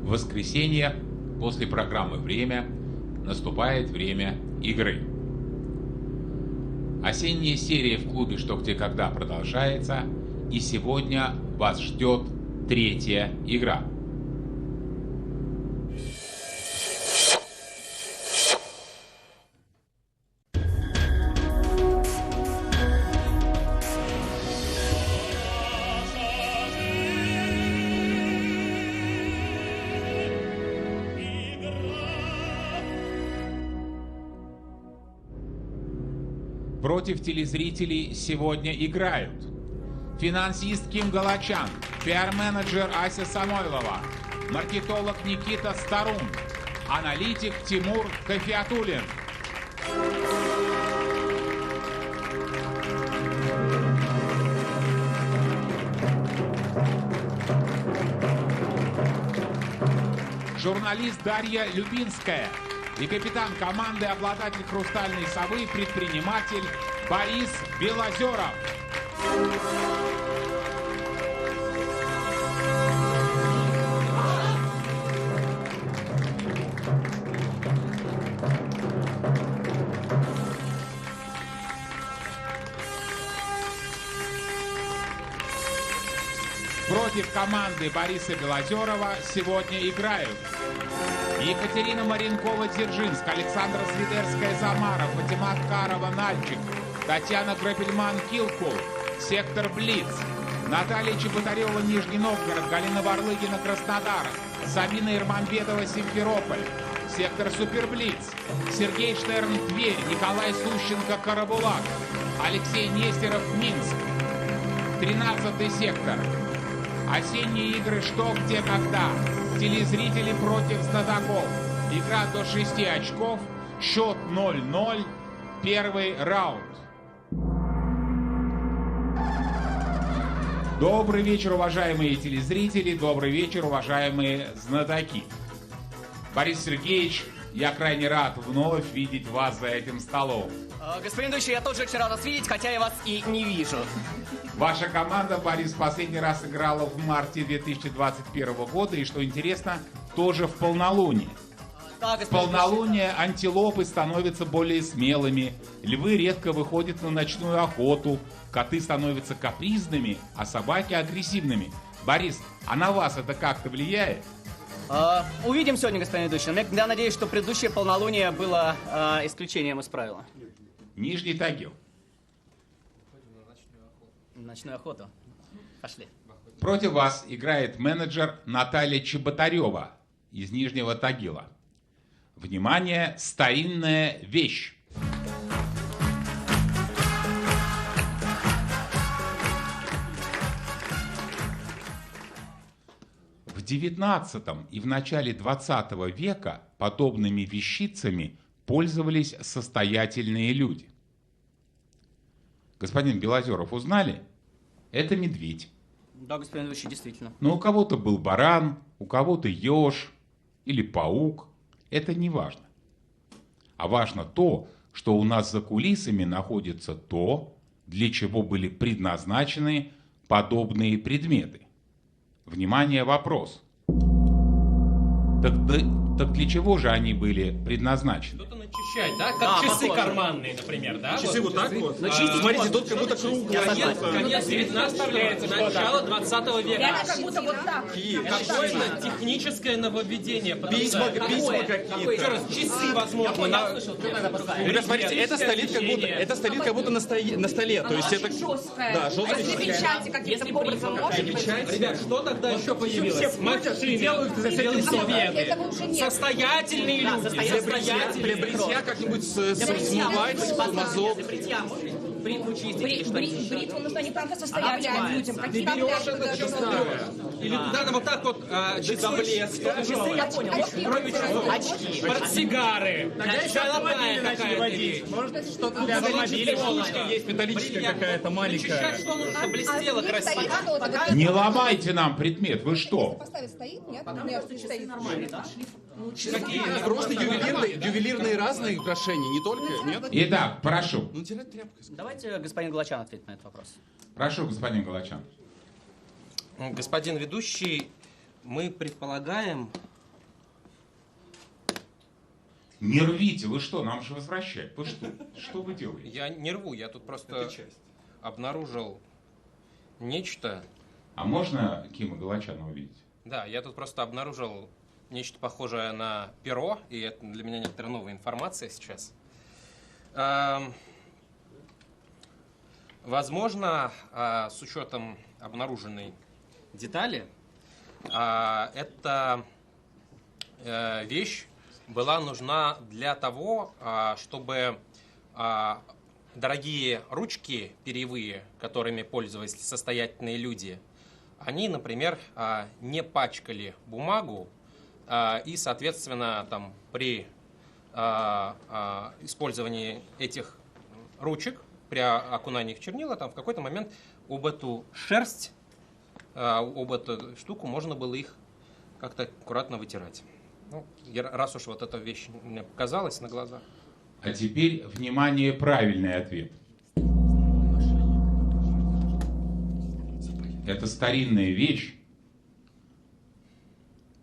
В воскресенье после программы «Время» наступает время игры. Осенняя серия в клубе «Что, где, когда» продолжается, и сегодня вас ждет третья игра. Против телезрителей сегодня играют финансист Ким Галачян, пиар-менеджер Ася Самойлова, маркетолог Никита Старун, аналитик Тимур Кафиатуллин. Журналист Дарья Любинская и капитан команды, обладатель «Хрустальной совы», предприниматель Борис Белозеров. Против команды Бориса Белозерова сегодня играют Екатерина Маренкова-Дзержинск, Александра Свидерская-Замара, Фатима Карова-Нальчик, Татьяна Грапельман-Килкул, Сектор Блиц, Наталья Чеботарева, Нижний Новгород, Галина Варлыгина, Краснодар, Сабина Ирмамбетова, Симферополь, Сектор Суперблиц, Сергей Штерн, Тверь, Николай Сущенко, Карабулак, Алексей Нестеров, Минск, 13-й сектор. Осенние игры «Что, где, когда». Телезрители против знатоков. Игра до 6 очков. Счет 0-0. Первый раунд. Добрый вечер, уважаемые телезрители. Добрый вечер, уважаемые знатоки. Борис Сергеевич, я крайне рад вновь видеть вас за этим столом. Господин ведущий, я тоже очень рад вас видеть, хотя я вас и не вижу. Ваша команда, Борис, последний раз играла в марте 2021 года, и, что интересно, тоже в полнолуние. Да, в полнолуние антилопы становятся более смелыми, львы редко выходят на ночную охоту, коты становятся капризными, а собаки агрессивными. Борис, а на вас это как-то влияет? Увидим сегодня, господин ведущий. Я надеюсь, что предыдущее полнолуние было исключением из правила. Нижний Тагил. Ночную охоту. Пошли. Против вас играет менеджер Наталья Чеботарева из Нижнего Тагила. Внимание, старинная вещь. В XIX и в начале XX века подобными вещицами пользовались состоятельные люди. Господин Белозеров, узнали? Это медведь. Да, господин ведущий, действительно. Но у кого-то был баран, у кого-то еж или паук. Это не важно. А важно то, что у нас за кулисами находится то, для чего были предназначены подобные предметы. Внимание, вопрос. Так для чего же они были предназначены? Что-то начищать, да? Как часы карманные, например, да? Часы вот так вот? Смотрите, тут как будто круглый. Конец 19 века, начало 20 века. Это как будто вот так. Какое-то техническое нововведение. Письма какие-то. Еще раз, часы, возможно. Ребят, смотрите, это стоит как будто на столе. То есть это... Жесткая. Да, жесткая. Если печати каким-то образом может быть. Ребят, что тогда еще появилось? Машины, Этого уже нет. состоятельные люди. Для бритья как-нибудь смывать, мазок. Бритву чистить или что? Бритву нужно не только состоятельным людям. Какие там Или надо вот так вот до блеска. Я понял. Очки. Портсигары. Золотая какая-то вещь. Может, что-то для автомобиля есть металлическая какая-то маленькая. Что нужно, чтобы блестело красиво? Не ломайте нам предмет, вы что? Поставить стоит? Нет? Нет, стоит. Какие? Просто ювелирные разные украшения, не только, нет? Итак, прошу. Ну, тирать тряпкой. Давайте господин Галачан ответит на этот вопрос. Прошу, господин Галачан. Господин ведущий, мы предполагаем, Не рвите, вы что, нам же возвращать. Вы что? Что вы делаете? Я не рву, я тут просто обнаружил нечто. А можно Кима Галачана увидеть? Да, я тут просто обнаружил нечто похожее на перо, и это для меня некоторая новая информация сейчас. Возможно, с учетом обнаруженной детали, эта вещь была нужна для того, чтобы дорогие ручки перьевые, которыми пользовались состоятельные люди, они, например, не пачкали бумагу, и, соответственно, там, при использовании этих ручек, при окунании их в чернила, там в какой-то момент об эту шерсть, об эту штуку можно было их как-то аккуратно вытирать. Ну, раз уж вот эта вещь мне показалась на глаза. А теперь, внимание, правильный ответ. Это старинная вещь.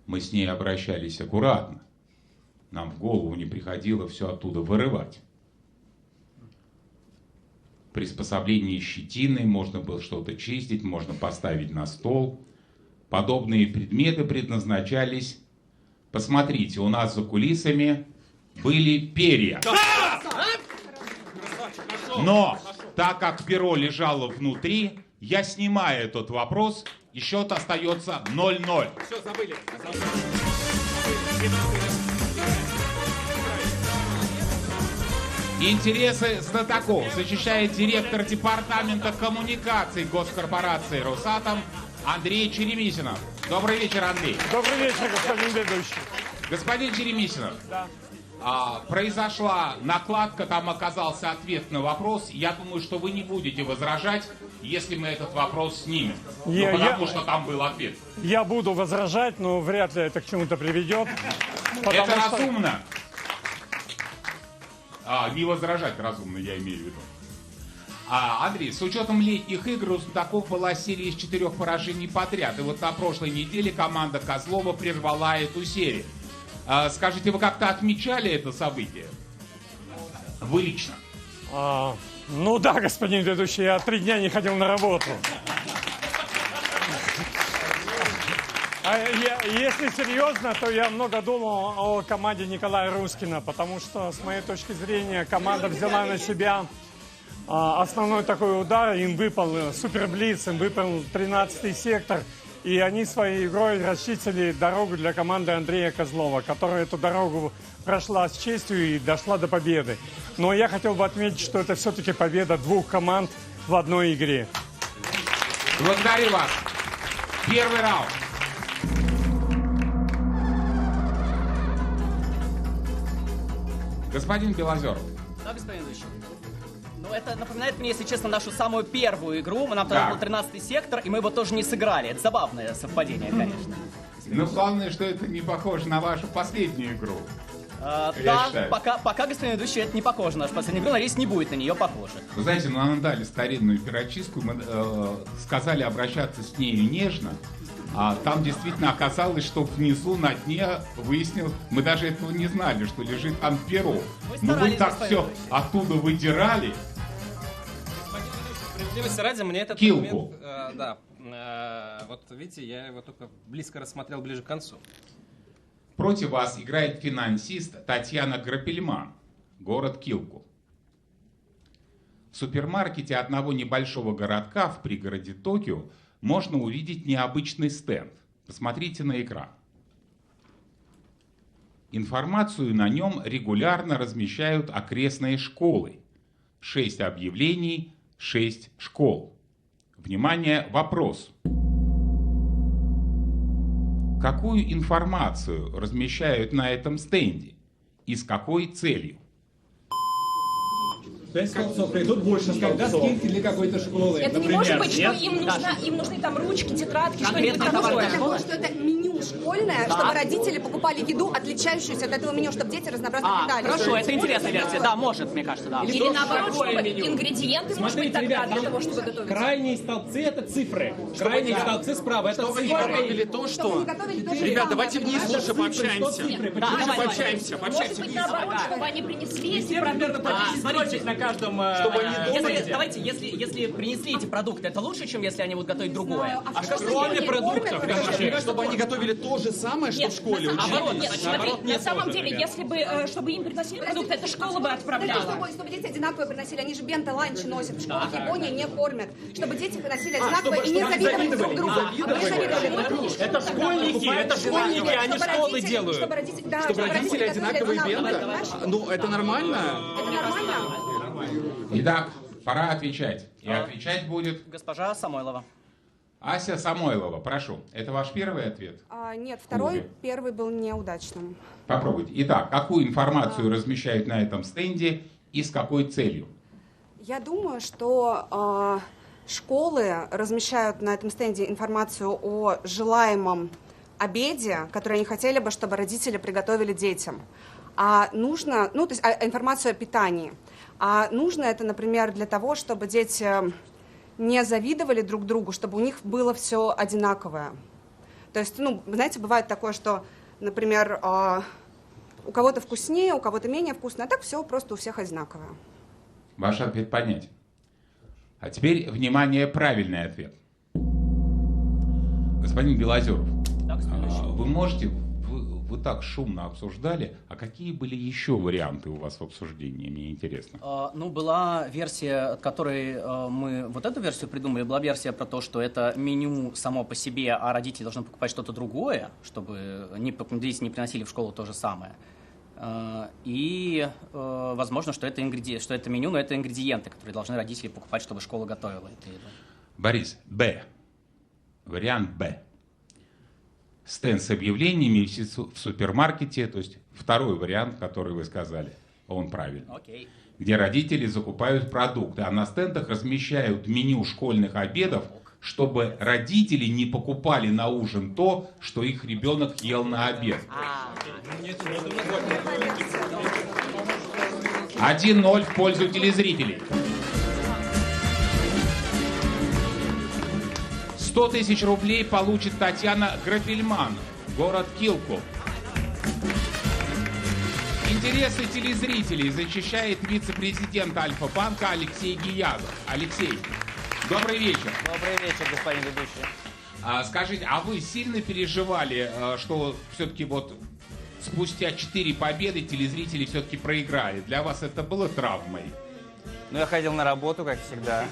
Мы с ней обращались аккуратно. Нам в голову не приходило все оттуда вырывать. Приспособление щетины, можно было что-то чистить, можно поставить на стол. Подобные предметы предназначались... Посмотрите, у нас за кулисами были перья. Но, так как перо лежало внутри, я снимаю этот вопрос, и счет остается 0-0. Все, забыли. Интересы знатоков защищает директор департамента коммуникаций госкорпорации «Росатом» Андрей Черемисинов. Добрый вечер, Андрей. Добрый вечер, господин ведущий. Господин Черемисинов, Да. произошла накладка, там оказался ответ на вопрос. Я думаю, что вы не будете возражать, если мы этот вопрос снимем. Потому что там был ответ. Я буду возражать, но вряд ли это к чему-то приведет. Это разумно. Не возражать разумно, я имею в виду. Андрей, с учетом летних игр у знатоков была серия из 4 поражений подряд. И вот на прошлой неделе команда Козлова прервала эту серию. Скажите, вы как-то отмечали это событие? Вы лично? Ну да, господин ведущий, я 3 дня не ходил на работу. Если серьезно, то я много думал о команде Николая Рускина, потому что, с моей точки зрения, команда взяла на себя основной такой удар, им выпал суперблиц, им выпал 13-й сектор, и они своей игрой расчистили дорогу для команды Андрея Козлова, которая эту дорогу прошла с честью и дошла до победы. Но я хотел бы отметить, что это все-таки победа 2 команд в одной игре. Благодарю вас. Первый раунд. Господин Белозеров. Да, господин ведущий. Ну, это напоминает мне, если честно, нашу самую первую игру. Нам тогда был 13-й сектор, и мы его тоже не сыграли. Это забавное совпадение, конечно. Но главное, что это не похоже на вашу последнюю игру. Да, пока, господин ведущий, это не похоже на нашу последнюю игру. Надеюсь, не будет на нее похоже. Вы знаете, нам дали старинную перочистку, мы сказали обращаться с нею нежно. А там действительно оказалось, что внизу на дне выяснилось, мы даже этого не знали, что лежит там перо. Но вы так все оттуда выдирали. Справедливости ради, мне этот Килку. момент, вот видите, я его только близко рассмотрел ближе к концу. Против вас играет финансист Татьяна Грапельман, город Килку. В супермаркете одного небольшого городка в пригороде Токио можно увидеть необычный стенд. Посмотрите на экран. Информацию на нем регулярно размещают окрестные школы. 6 объявлений, 6 школ. Внимание, вопрос. Какую информацию размещают на этом стенде и с какой целью? 5 столбцов, и тут больше столбцов. Для какой-то школы. Это не может быть, что им нужны там ручки, тетрадки, что-нибудь такое. товарная школа? Что это меню. школьное, чтобы родители покупали еду, отличающуюся от этого меню, чтобы дети разнообразно питались. Хорошо, это интересная версия. Да, может, мне кажется, да. Или наоборот, чтобы ингредиенты, может быть, тогда для того, чтобы готовить. Крайние столбцы — это цифры. Крайние столбцы справа — это Чтобы они цифры. готовили то, что... Ребят, давайте вниз лучше пообщаемся. Пообщаемся. Может быть, наоборот, чтобы они принесли эти продукты. Смотрите, на каждом... давайте, если принесли эти продукты, это лучше, чем если они будут готовить другое? Кроме продуктов, Чтобы они готовили то же самое, что в школе учили. Нет, смотри, на самом деле, если бы, чтобы им приносили продукты, это школа бы отправляла. Чтобы дети одинаковые приносили, они же бенто-ланчи носят. В школах Японии не кормят. Чтобы дети приносили одинаковые и не завидовали друг другу. Это школьники, они школы делают. Чтобы родители Одинаковые бенто. Ну, это нормально? Это нормально? Итак, пора отвечать. И отвечать будет Госпожа Самойлова. Ася Самойлова. Прошу. Это ваш первый ответ? Нет, второй, первый был неудачным. Попробуйте. Итак, какую информацию размещают на этом стенде и с какой целью? Я думаю, что школы размещают на этом стенде информацию о желаемом обеде, который они хотели бы, чтобы родители приготовили детям. А нужно, то есть информацию о питании. А нужно это, например, для того, чтобы дети не завидовали друг другу, чтобы у них было все одинаковое. То есть, знаете, бывает такое, что, например, у кого-то вкуснее, у кого-то менее вкусно, а так все просто у всех одинаковое. Ваш ответ понятен. А теперь, внимание, правильный ответ. Господин Белозеров, вы можете, вы так шумно обсуждали, а какие были еще варианты у вас в обсуждении, мне интересно? Была версия, от которой мы вот эту версию придумали, была версия про то, что это меню само по себе, а родители должны покупать что-то другое, чтобы дети не приносили в школу то же самое. И, возможно, что это меню, но это ингредиенты, которые должны родители покупать, чтобы школа готовила эту еду. Борис, Б. Вариант Б. Стенд с объявлениями в супермаркете, то есть второй вариант, который вы сказали, он правильный. Окей. Где родители закупают продукты, а на стендах размещают меню школьных обедов, чтобы родители не покупали на ужин то, что их ребенок ел на обед. 1-0 в пользу телезрителей. 100 тысяч рублей получит Татьяна Графельман, город Килку. Интересы телезрителей защищает вице-президент Альфа-банка Алексей Гиязов. Алексей, добрый вечер. Добрый вечер, господин ведущий. Скажите, а вы сильно переживали, что все-таки вот спустя 4 победы телезрители все-таки проиграли? Для вас это было травмой? Ну, я ходил на работу, как всегда,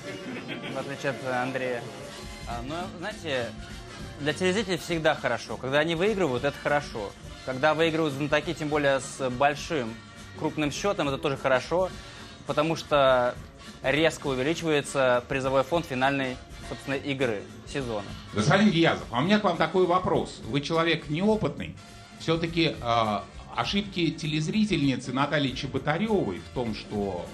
в отличие от Андрея. Но, знаете, для телезрителей всегда хорошо. Когда они выигрывают, это хорошо. Когда выигрывают знатоки, тем более с большим, крупным счетом, это тоже хорошо, потому что резко увеличивается призовой фонд финальной, собственно, игры сезона. Господин Гиязов, а у меня к вам такой вопрос. Вы человек неопытный. Все-таки ошибки телезрительницы Натальи Чеботаревой в том, что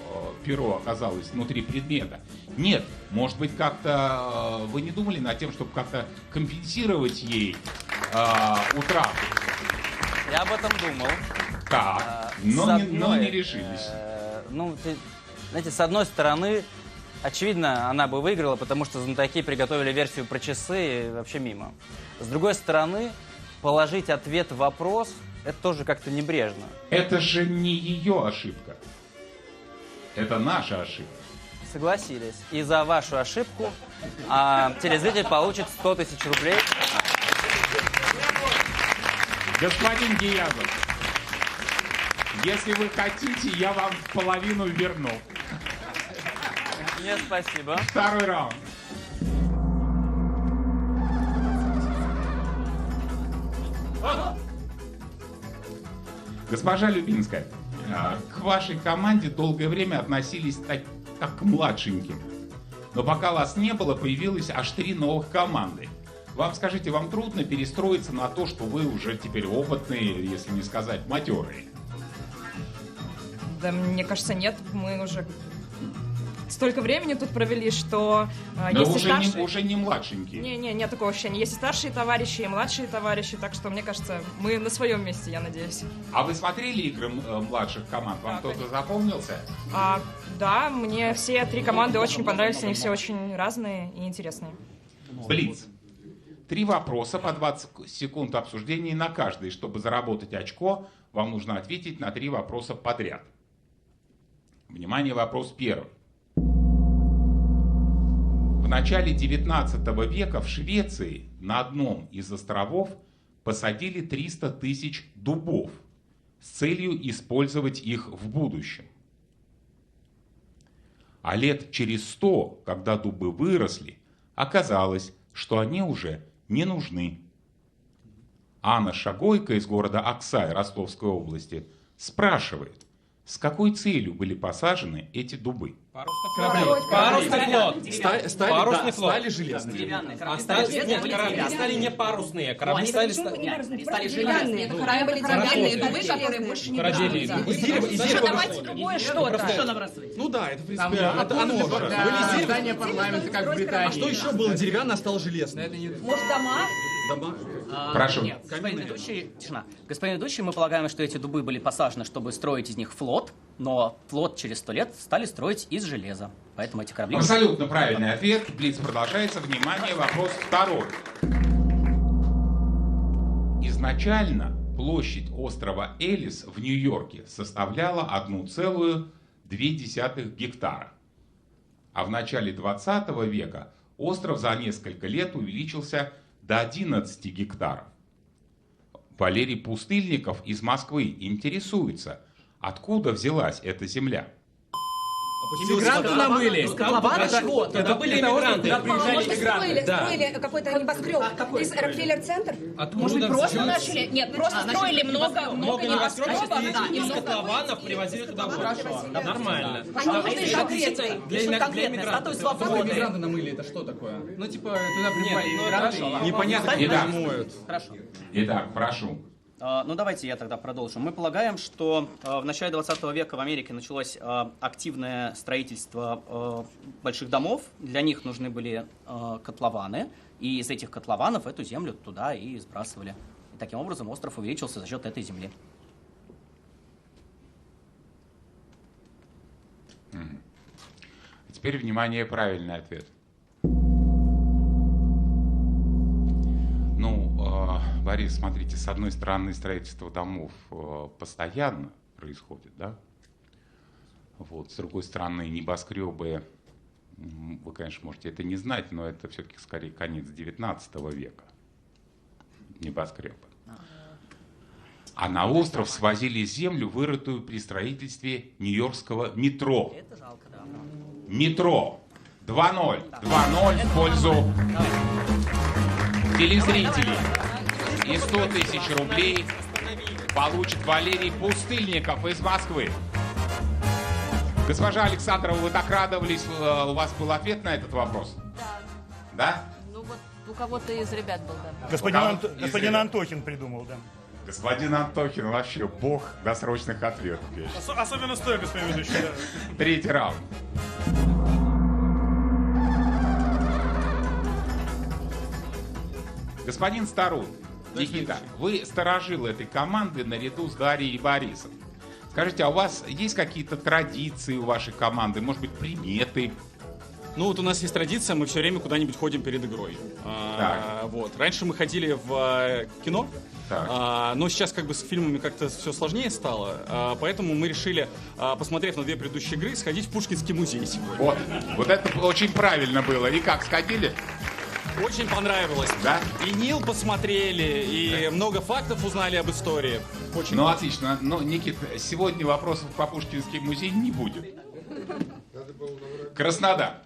перо оказалось внутри предмета. Нет, может быть, как-то вы не думали над тем, чтобы как-то компенсировать ей утрату? Я об этом думал. Так, но не решились. Знаете, с одной стороны, очевидно, она бы выиграла, потому что знатоки приготовили версию про часы и вообще мимо. С другой стороны, положить ответ в вопрос — это тоже как-то небрежно. Это же не ее ошибка. Это наша ошибка. Согласились. И за вашу ошибку телезритель получит 100 тысяч рублей. Господин Гиязов, если вы хотите, я вам половину верну. Нет, спасибо. Второй раунд. Госпожа Любинская, к вашей команде долгое время относились как к младшеньким. Но пока вас не было, появилось аж 3 новых команды. Скажите, вам трудно перестроиться на то, что вы уже теперь опытные, если не сказать матерые? Да, мне кажется, нет. Мы уже столько времени тут провели, что Но есть и уже старшие... уже не младшенькие. Нет такого ощущения. Есть и старшие товарищи, и младшие товарищи, так что, мне кажется, мы на своем месте, я надеюсь. А вы смотрели игры младших команд? Вам кто-то запомнился? Да, мне все 3 команды очень понравились, они все очень разные и интересные. Блиц. 3 вопроса по 20 секунд обсуждения на каждый. Чтобы заработать очко, вам нужно ответить на 3 вопроса подряд. Внимание, вопрос первый. В начале 19 века в Швеции на одном из островов посадили 300 тысяч дубов с целью использовать их в будущем. А лет через 100, когда дубы выросли, оказалось, что они уже не нужны. Анна Шагойко из города Аксай Ростовской области спрашивает, с какой целью были посажены эти дубы? Парусный флот. Стали железными. Деревянные корабли. Нет, корабли стали не парусные. Корабли стали... Стали железные. Корабли корабельные дубы, которые больше не Корабельные дубы. Давайте другое что-то. Ну да, это в принципе оно же. Были здания парламента, как в Британии. А что еще было деревянное, а стало железное? Может, дома? Прошу. Нет, господин ведущий, тишина. Господин ведущий, мы полагаем, что эти дубы были посажены, чтобы строить из них флот, но флот через 100 лет стали строить из железа. Поэтому эти корабли... Абсолютно правильный ответ. Блиц продолжается. Внимание, вопрос второй. Изначально площадь острова Элис в Нью-Йорке составляла 1,2 гектара. А в начале 20 века остров за несколько лет увеличился до 11 гектаров. Валерий Пустыльников из Москвы интересуется, откуда взялась эта земля. Иммигранты намыли. Это были иммигранты. Строили какой-то небоскреб из Рокфеллер-центр? Может быть, просто начали? Нет, просто строили много небоскребов, небоскребов. из котлованов привозили туда воду. Нормально. Для иммигрантов. Иммигранты намыли, это что такое? Ну типа, туда прибывали иммигранты, непонятно, как Итак. они моют. Хорошо. Итак, прошу. Ну, давайте я тогда продолжу. Мы полагаем, что в начале 20 века в Америке началось активное строительство больших домов. Для них нужны были котлованы, и из этих котлованов эту землю туда и сбрасывали. И таким образом остров увеличился за счет этой земли. Теперь, внимание, правильный ответ. Борис, смотрите, с одной стороны, строительство домов постоянно происходит, да? Вот, с другой стороны, небоскребы, вы, конечно, можете это не знать, но это все-таки скорее конец 19 века. Небоскребы. А на остров свозили землю, вырытую при строительстве нью-йоркского метро. Это жалко, да. Метро. 2-0. 2-0 в пользу телезрителей. И 100 тысяч рублей получит Валерий Пустыльников из Москвы. Госпожа Александрова, вы так радовались, у вас был ответ на этот вопрос? Да. Да? Ну вот у кого-то из ребят был, да. Господин Антохин придумал, да. Господин Антохин вообще бог досрочных ответов. Особенно стоя, господин ведущий. Да. 3-й раунд. Господин Старун, Никита, вы сторожил этой команды наряду с Дарьей и Борисом. Скажите, а у вас есть какие-то традиции у вашей команды, может быть, приметы? Ну вот у нас есть традиция, мы все время куда-нибудь ходим перед игрой. Вот. Раньше мы ходили в кино, но сейчас как бы с фильмами как-то все сложнее стало, поэтому мы решили, посмотрев на 2 предыдущие игры, сходить в Пушкинский музей сегодня. Вот это очень правильно было. И как, сходили? Очень понравилось. Да? И Нил посмотрели, и много фактов узнали об истории. Очень классно. Отлично. Но, Никит, сегодня вопросов по Пушкинский музей не будет. Краснодар.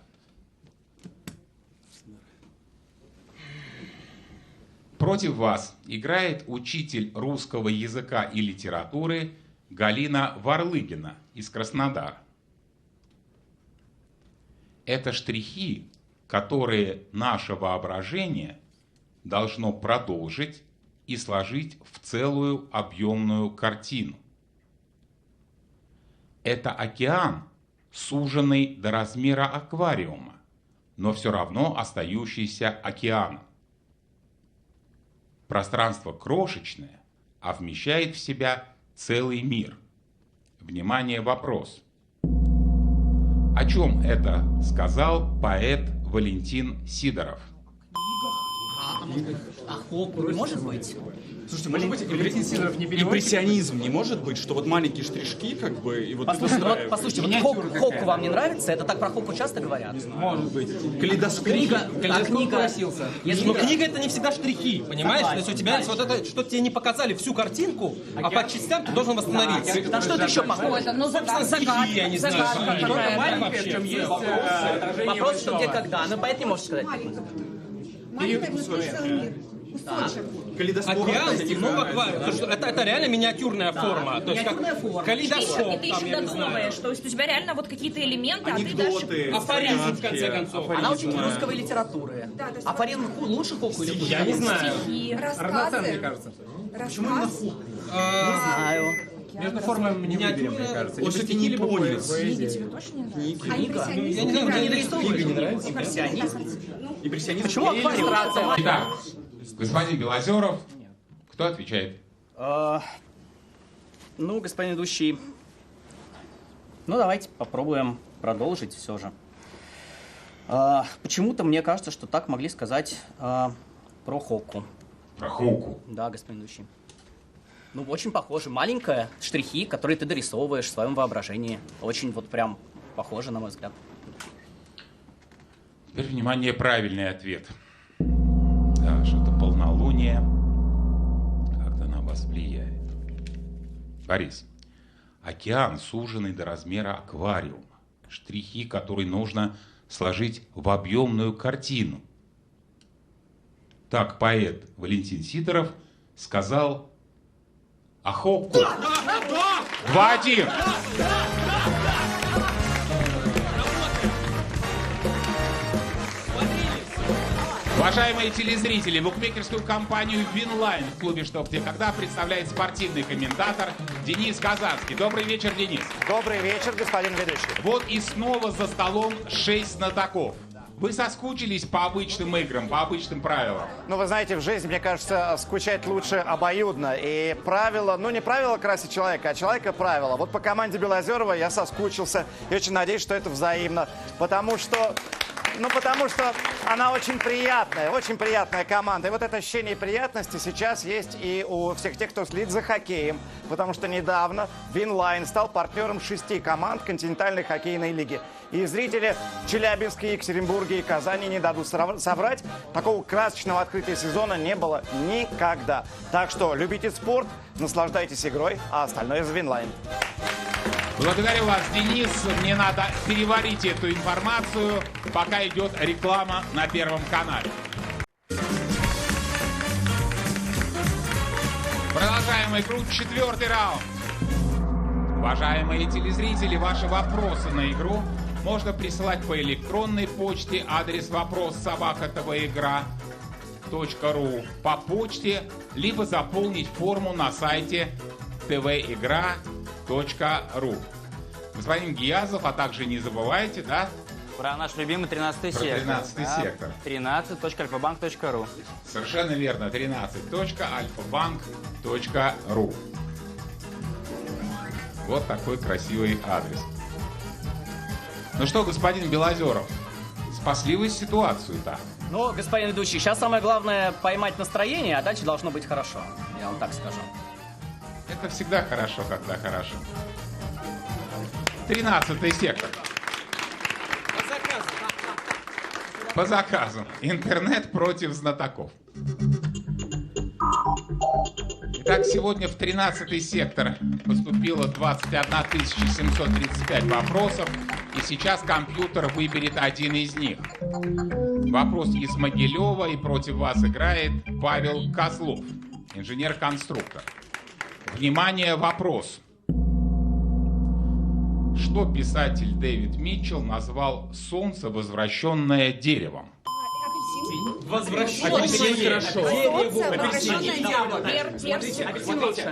Против вас играет учитель русского языка и литературы Галина Варлыгина из Краснодара. Это штрихи, которые наше воображение должно продолжить и сложить в целую объемную картину. Это океан, суженный до размера аквариума, но все равно остающийся океаном. Пространство крошечное, а вмещает в себя целый мир. Внимание, вопрос. О чем это сказал поэт Валентин Сидоров? Хокку не может быть? Слушайте, может быть, импрессионизм не может быть, что вот маленькие штришки, как бы, и вот Послушайте, вот Хокку вам не нравится? Это так про Хокку часто говорят? Может быть. Калейдоскоп. Книга. Но книга это не всегда штрихи, понимаешь? То есть у тебя есть вот это, что тебе не показали всю картинку, а по частям ты должен восстановить. На что это еще похоже? Ну, загадка, я не знаю. какая-то. Маленькая, в чем есть. Вопрос, что где, когда. Ну, поэт не может сказать. Океан, ну, аквариум. Это реально миниатюрная форма. То есть как калейдоскоп. И ты еще додумываешь, то есть у тебя реально вот какие-то элементы, а ты дальше... Афоризм, в конце концов. Она учит русской литературы. Афоризм лучше Хокку или хуже? Я не знаю. Рассказы. Рассказ. Не знаю. Между формами не выберем, мне кажется. Вот это не понял. Книги тебе точно не нравятся? Книга? Я не знаю, мне не дорисовывают. Импрессионизм. Почему аквариум? Итак, господин Белозеров, кто отвечает? Ну, господин ведущий, ну давайте попробуем продолжить все же. Почему-то мне кажется, что так могли сказать про Хокку. Про Хокку? Да, господин ведущий. Ну, очень похоже. Маленькая, штрихи, которые ты дорисовываешь в своем воображении. Очень вот прям похоже, на мой взгляд. Теперь, внимание, правильный ответ. Да, что-то полнолуние как-то на вас влияет. Борис, океан, суженный до размера аквариума. Штрихи, которые нужно сложить в объемную картину. Так поэт Валентин Сидоров сказал о Хокку. 2-1. Уважаемые телезрители, букмекерскую компанию «Винлайн» в клубе «Что, где, когда» представляет спортивный комментатор Денис Казанский. Добрый вечер, Денис. Добрый вечер, господин ведущий. Вот и снова за столом 6 знатоков. Вы соскучились по обычным играм, по обычным правилам? Ну, вы знаете, в жизни, мне кажется, скучать лучше обоюдно. И правила, ну, не правила красит человека, а человека правила. Вот по команде Белозерова я соскучился. И очень надеюсь, что это взаимно. Потому что она очень приятная команда. И вот это ощущение приятности сейчас есть и у всех тех, кто следит за хоккеем. Потому что недавно Винлайн стал партнером 6 команд континентальной хоккейной лиги. И зрители в Челябинске, Екатеринбурге и Казани не дадут соврать. Такого красочного открытия сезона не было никогда. Так что любите спорт, наслаждайтесь игрой, а остальное за Винлайн. Благодарю вас, Денис. Мне надо переварить эту информацию, пока идет реклама на Первом канале. Продолжаем игру. 4-й раунд. Уважаемые телезрители, ваши вопросы на игру можно присылать по электронной почте, адрес вопрос@tvigra.ru, по почте, либо заполнить форму на сайте tvigra.ru. Господин Гиязов, а также не забывайте, да? Про наш любимый 13-й сектор. 13-й сектор. 13.alfabank.ru. Совершенно верно, 13.alfabank.ru. Вот такой красивый адрес. Ну что, господин Белозеров, спасли вы ситуацию-то? Ну, господин ведущий, сейчас самое главное поймать настроение, а дальше должно быть хорошо. Я вам так скажу. Это всегда хорошо, когда хорошо. 13-й сектор. По заказу. Интернет против знатоков. Итак, сегодня в 13-й сектор поступило 21 735 вопросов, и сейчас компьютер выберет один из них. Вопрос из Могилева, и против вас играет Павел Козлов, инженер-конструктор. Внимание, вопрос. Что писатель Дэвид Митчелл назвал «солнце, возвращенное деревом»? Возвращение хорошо.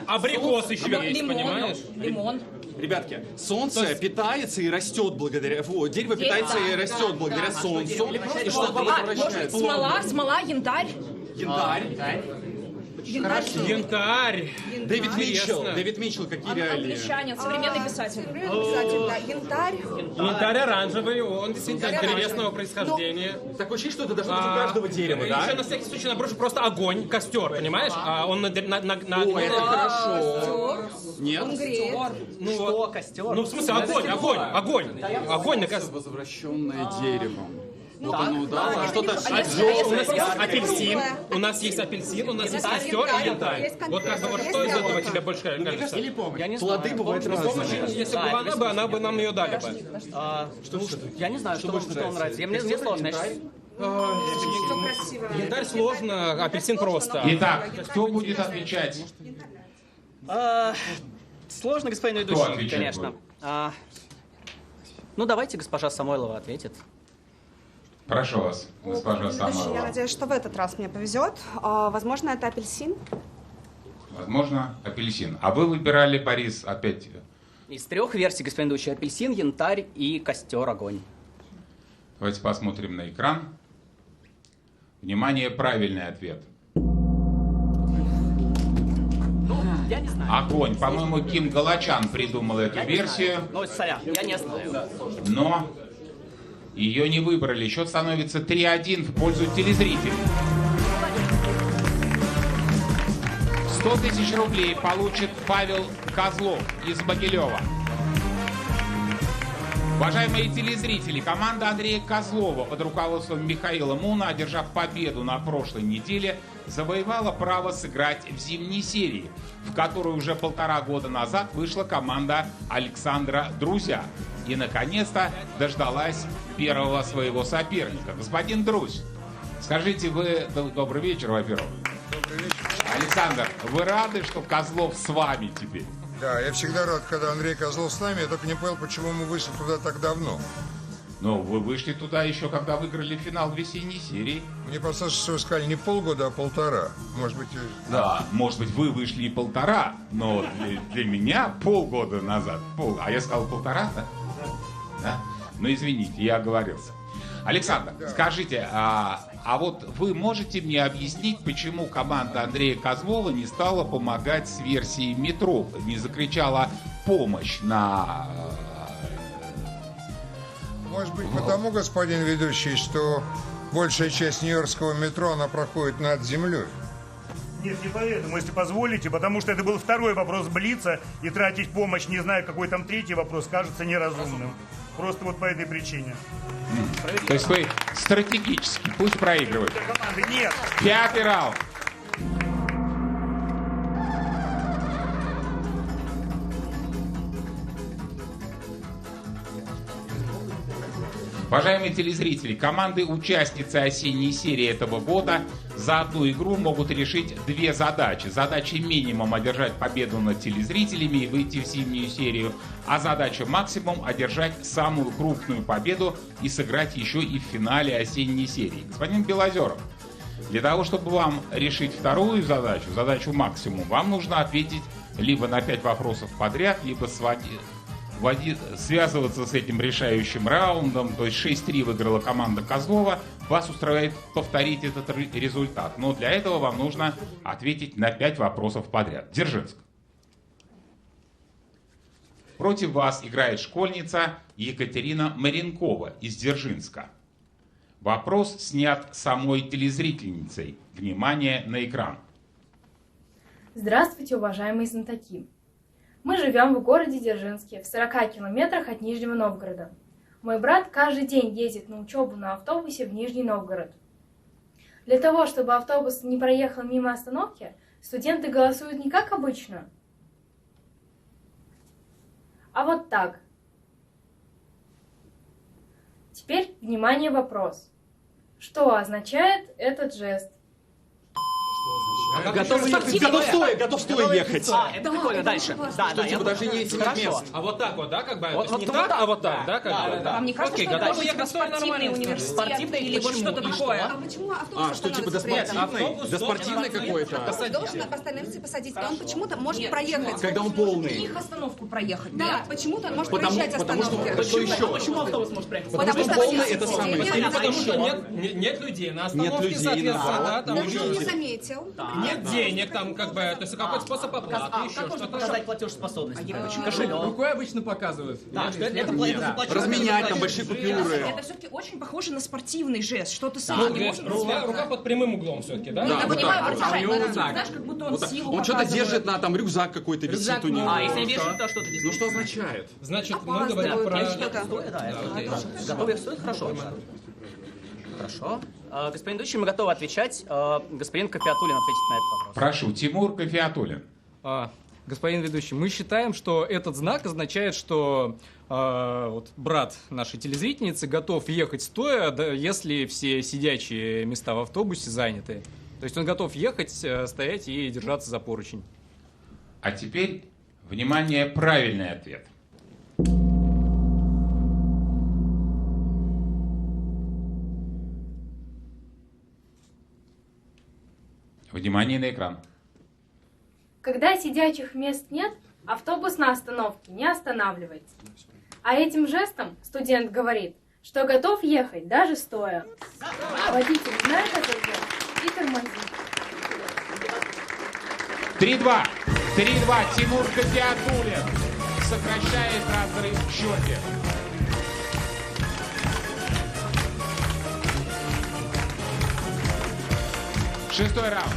Абрикос еще есть, понимаешь? Лимон. Ребятки, солнце питается и растет благодаря... Вот, дерево питается и растет благодаря солнцу. И что возвращается? Смола, янтарь. Янтарь. Янтарь. Дэвид Митчелл, какие реалии? Англичанин, современный писатель. Янтарь. Янтарь оранжевый, он действительно древесного происхождения. Такое ощущение, что это должно быть у каждого дерева, да? Еще на всякий случай наброшу просто огонь, костер, понимаешь? А он на... О, это хорошо. Нет? Он греет. Что, костер? Ну, в смысле, огонь. Огонь, наказывается. Возвращенное деревом. Вот Да. оно, да, что-то У нас есть апельсин, у нас есть костер и янтарь. Вот как бы вот что из этого тебе больше кажется? Я не Плоды знаю. бывают разные. Если бы она бы нам ее дали бы. Я не знаю, что вам нравится. Мне сложно. Янтарь сложно, апельсин просто. Итак, кто будет отвечать? Сложно, господин Кто ведущий, отвечать конечно. Ну, давайте госпожа Самойлова ответит. Прошу вас, госпожа Я Самойлова. надеюсь, что в этот раз мне повезет. Возможно, это апельсин. Возможно, апельсин. А вы выбирали, Борис, опять... Из 3 версий, господин ведущий, апельсин, янтарь и костер, огонь. Давайте посмотрим на экран. Внимание, правильный ответ. Я не знаю. Огонь. По-моему, Ким Галачан придумал эту версию, Ну, сорян, я не знаю. но ее не выбрали. Счет становится 3-1 в пользу телезрителей. 100 тысяч рублей получит Павел Козлов из Могилева. Уважаемые телезрители, команда Андрея Козлова под руководством Михаила Муна, одержав победу на прошлой неделе, завоевала право сыграть в зимней серии, в которой уже 1,5 года назад вышла команда Александра Друзя. И, наконец-то, дождалась первого своего соперника. Господин Друзь, скажите, вы... Добрый вечер, во-первых. Добрый вечер. Александр, вы рады, что Козлов с вами теперь? Да, я всегда рад, когда Андрей Козлов с нами. Я только не понял, почему мы вышли туда так давно. Ну, вы вышли туда еще, когда выиграли финал весенней серии. Мне послышалось, что вы сказали не полгода, а 1,5. Может быть... Да, может быть, вы вышли и 1,5, но для меня полгода назад. А я сказал 1,5, да? Ну, извините, я оговорился. Александр, скажите, а вот вы можете мне объяснить, почему команда Андрея Козлова не стала помогать с версией метро, не закричала «помощь» на... Может быть, потому, господин ведущий, что большая часть нью-йоркского метро, она проходит над землей. Нет, не поэтому, если позволите, потому что это был второй вопрос Блица, и тратить помощь, не знаю, какой там третий вопрос, кажется неразумным. Просто вот по этой причине. То есть вы стратегически, пусть проигрывают. Нет. 5-й раунд. Уважаемые телезрители, команды-участницы осенней серии этого года за одну игру могут решить 2 задачи. Задача минимум — одержать победу над телезрителями и выйти в зимнюю серию, а задача максимум — одержать самую крупную победу и сыграть еще и в финале осенней серии. Господин Белозеров, для того, чтобы вам решить вторую задачу, задачу максимум, вам нужно ответить либо на 5 вопросов подряд, либо связываться с этим решающим раундом. То есть 6-3 выиграла команда Козлова. Вас устраивает повторить этот результат. Но для этого вам нужно ответить на 5 вопросов подряд. Дзержинск. Против вас играет школьница Екатерина Маренкова из Дзержинска. Вопрос снят самой телезрительницей. Внимание на экран. Здравствуйте, уважаемые знатоки! Мы живем в городе Дзержинске, в 40 километрах от Нижнего Новгорода. Мой брат каждый день ездит на учебу на автобусе в Нижний Новгород. Для того, чтобы автобус не проехал мимо остановки, студенты голосуют не как обычно, а вот так. Теперь, внимание, вопрос. Что означает этот жест? Готов стоя ехать. Это прикольно, дальше. Да, Что, типа, даже не этих мест. А вот так вот, да, как бы? Вот То есть не вот так, так. а вот так, да, как бы? Вам не кажется, что это дальше. может быть спортивный университет Спортивный или вот что-то такое? А почему автобус Что, типа, до останавливается при этом? спортивной? До спортивной какой-то? Он должен остановиться и посадить, но он почему-то может проехать. Когда он полный. Их остановку проехать. Да, почему-то он может Потому проезжать что, остановки. что еще? Почему автобус может проехать? Потому что полный это самое. Или потому что нет людей на остановке, людей, соответственно, да, там Даже не заметил. нет денег, там как бы, то есть какой-то способ оплаты, еще Как можно что-то. показать платежеспособность? Кошелек. Рукой обычно показывают. Да, что это заплачено. Разменять там большие купюры. Это все-таки очень похоже на спортивный жест. Что-то с Ну, этим не может быть. рука под прямым углом все-таки, да? Я понимаю, вот так. знаешь, как будто он силу Он что-то показывает. держит на там рюкзак какой-то висит у него. А, если вешают, то что ты Ну что означает? Значит, мы говорим про... Готовы стоит? Хорошо. Хорошо. Господин ведущий, мы готовы отвечать. Господин Кафиатуллин ответит на этот вопрос. Прошу, Тимур Кафиатуллин. Господин ведущий, мы считаем, что этот знак означает, что вот брат нашей телезрительницы готов ехать стоя, да, если все сидячие места в автобусе заняты. То есть он готов ехать, стоять и держаться за поручень. А теперь, внимание, правильный ответ. Внимание на экран. Когда сидячих мест нет, автобус на остановке не останавливается. А этим жестом студент говорит, что готов ехать даже стоя. Водитель знает этот жест и тормозит. 3-2. 3-2. Тимур Кафиатуллин сокращает разрыв в счете. Шестой раунд.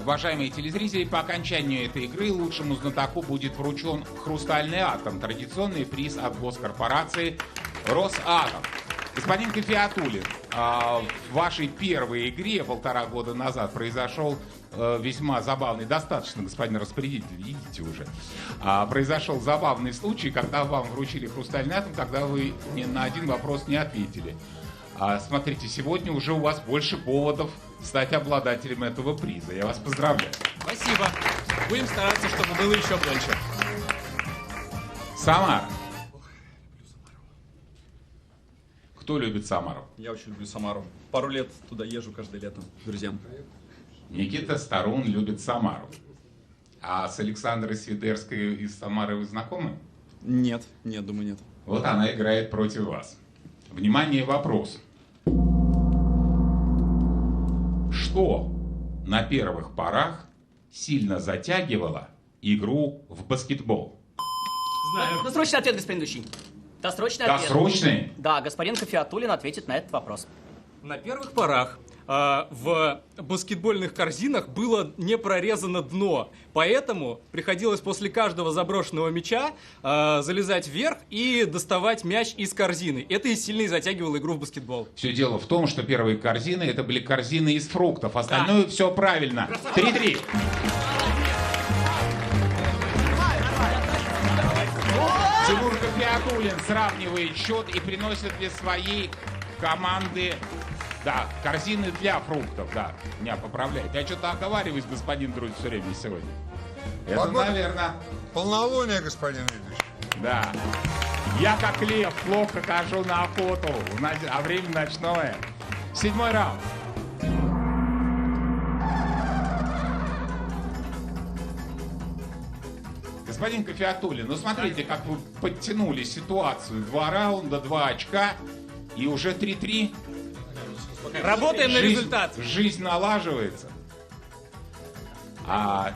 Уважаемые телезрители, по окончанию этой игры лучшему знатоку будет вручен «Хрустальный атом», традиционный приз от госкорпорации «Росатом». Господин Кафиатуллин, в вашей первой игре 1,5 года назад произошел весьма забавный, достаточно, господин распорядитель, видите уже, произошел забавный случай, когда вам вручили «Хрустальный атом», когда вы ни на один вопрос не ответили. Смотрите, сегодня уже у вас больше поводов стать обладателем этого приза. Я вас поздравляю. Спасибо. Будем стараться, чтобы было еще больше. Самара. Кто любит Самару? Я очень люблю Самару. Пару лет туда езжу каждое лето к друзьям. Никита Старун любит Самару. А с Александрой Свидерской из Самары вы знакомы? Нет, думаю, нет. Вот она играет против вас. Внимание, вопрос. Что на первых порах сильно затягивало игру в баскетбол? Знаю. Досрочный ответ, господин ведущий. Досрочный ответ. Досрочный? Да, господин Кафиатуллин ответит на этот вопрос. На первых порах в баскетбольных корзинах было не прорезано дно, поэтому приходилось после каждого заброшенного мяча залезать вверх и доставать мяч из корзины. Это и сильно затягивало игру в баскетбол. Все дело в том, что первые корзины это были корзины из фруктов, остальное все правильно. 3-3. Тимур Кафиатуллин сравнивает счет и приносит для своей команды, да, корзины для фруктов, да, меня поправляет. Я что-то оговариваюсь, господин Друзь, все время сегодня. Это, наверное... Полнолуние, господин ведущий. Да. Я как лев плохо хожу на охоту, а время ночное. 7-й раунд. Господин Кафиатуллин, ну смотрите, как вы подтянули ситуацию. 2 раунда, 2 очка и уже 3-3. Работаем на результат. Жизнь налаживается.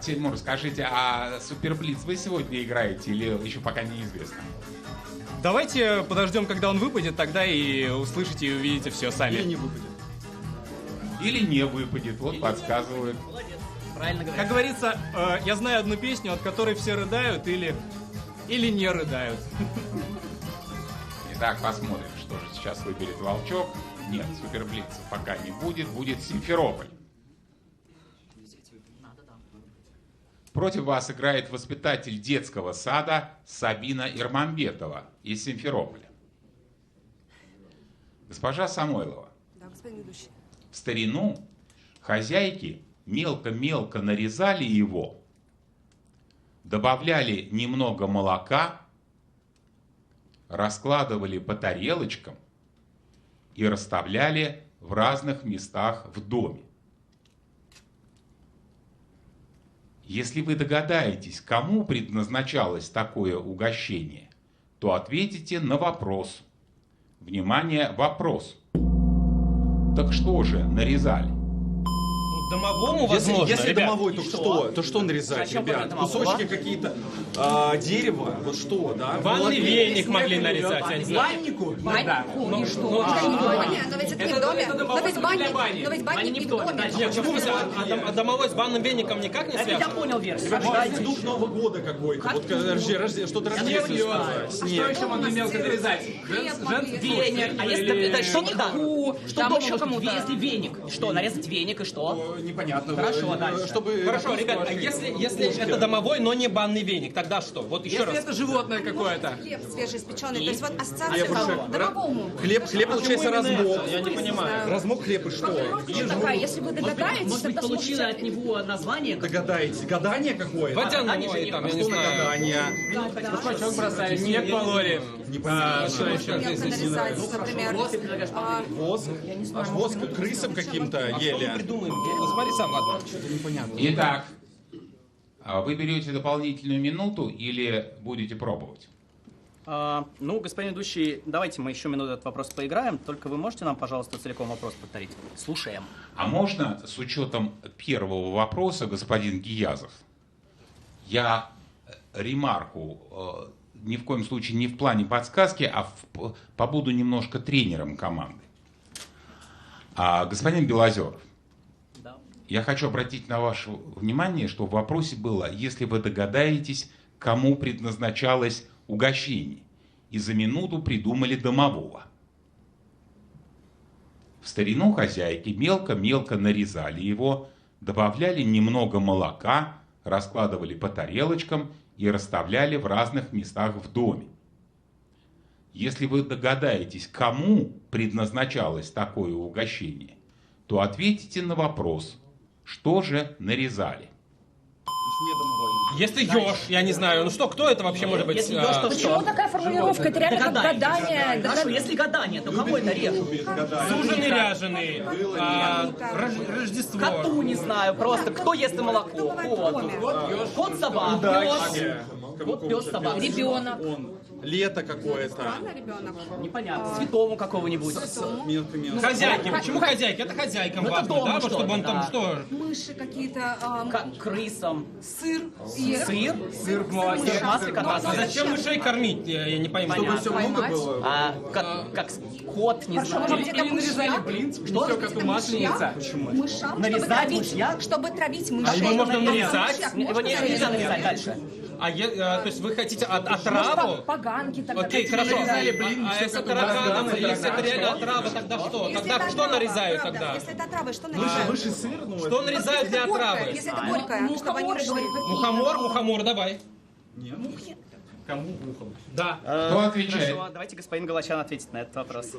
Тимур, скажите, а Суперблиц вы сегодня играете или еще пока неизвестно? Давайте подождем, когда он выпадет, тогда и услышите и увидите все сами. Или не выпадет. Или не выпадет, вот подсказывают. Правильно говорю. Как говорится, я знаю одну песню, от которой все рыдают или не рыдают. Итак, посмотрим, что же сейчас выберет Волчок. Нет, Суперблица пока не будет, будет Симферополь. Против вас играет воспитатель детского сада Сабина Ирмамбетова из Симферополя. Госпожа Самойлова, Да, господин ведущий. в старину хозяйки мелко-мелко нарезали его, добавляли немного молока, раскладывали по тарелочкам и расставляли в разных местах в доме. Если вы догадаетесь, кому предназначалось такое угощение, то ответите на вопрос. Внимание, вопрос. Так что же нарезали? Домовому, возможно, Если ребят. домовой, то что? То что нарезать, Зачем ребят? домового? Кусочки какие-то дерева, вот что, да? Банный веник могли нарезать, я не знаю. Баннику? Ну, что? Но ведь это не в доме. Но ведь банник не в доме. Нет, почему вы а домовой с банным веником никак не Это я связан? понял версию. Может, дух Нового года какой-то, вот что-то рождественское. Снег. Что могли мелко нарезать? Веник. А если это что тогда? Что Там дома еще может быть? кому-то. Если веник, что, нарезать веник и что? Непонятно. Хорошо, дальше. Чтобы... Хорошо, ребят, а если это домовой, но не банный веник, тогда что? Вот еще Если раз. это животное какое-то. Хлеб свежеиспеченный. То есть вот ассоциация к домовому. Хлеб получается размок. Я не понимаю. Размок хлеб и что? Такая, если вы догадаетесь, Может быть, тогда получила слушайте. от него название? Догадаетесь. Гадание какое-то? Водяной там, я не Что на знаю. гадание? Башмачок бросали, снег по лоре. Что еще? Мелко нарезать, например. Воск? Воск крысам каким-то ели. Придумаем. Ну, смотри сам, ладно. Итак, вы берете дополнительную минуту или будете пробовать? Ну, господин ведущий, давайте мы еще минуту этот вопрос поиграем. Только вы можете нам, пожалуйста, целиком вопрос повторить? Слушаем. А можно с учетом первого вопроса, господин Гиязов, я ремарку, ни в коем случае не в плане подсказки, а побуду немножко тренером команды. Господин Белозеров, Да. я хочу обратить на ваше внимание, что в вопросе было, если вы догадаетесь, кому предназначалось угощение, и за минуту придумали домового. В старину хозяйки мелко-мелко нарезали его, добавляли немного молока, раскладывали по тарелочкам и расставляли в разных местах в доме. Если вы догадаетесь, кому предназначалось такое угощение, то ответите на вопрос, что же нарезали. Если еж, я не знаю, ну что, кто это вообще может быть? Если еж, то Почему что? такая формулировка? Это реально как Догадайтесь. гадание. Хорошо, если гадание, то кого это режут? Суженый, ряженый, Рождество. Коту не знаю, просто кто ест молоко? Кот, собака, пес. Кот, пес, собака. Ребенок. Лето какое-то. Непонятно. Святому какого-нибудь. Хозяйки, почему хозяйки? Это хозяйкам Ну, это важно, дома да? Вот что-то, чтобы он там да. что? Мыши какие-то. Как крысам. Сыр. Сыр в масле А кататься. зачем мышей кормить? Я не пойму. Понятно. Все много было? Как кот, не знаю. Или нарезали блин, все как у масленица. Мышам, Нарезать мышьяк? чтобы травить А мышей. его можно нарезать? Его нельзя нарезать дальше. То есть вы хотите отраву? Поганки тогда. Окей, такие хорошо. нарезали. А если тараканам, если это реально отрава, тогда что? Тогда что нарезают тогда? Если это отрава, что нарезают? Высший сыр? Ну, Что нарезают для отравы? Если это горькое, чтобы они ушли. Мухомор, давай. кому ухом? Да. Кто отвечает? Хорошо, давайте господин Галачан ответит на этот вопрос.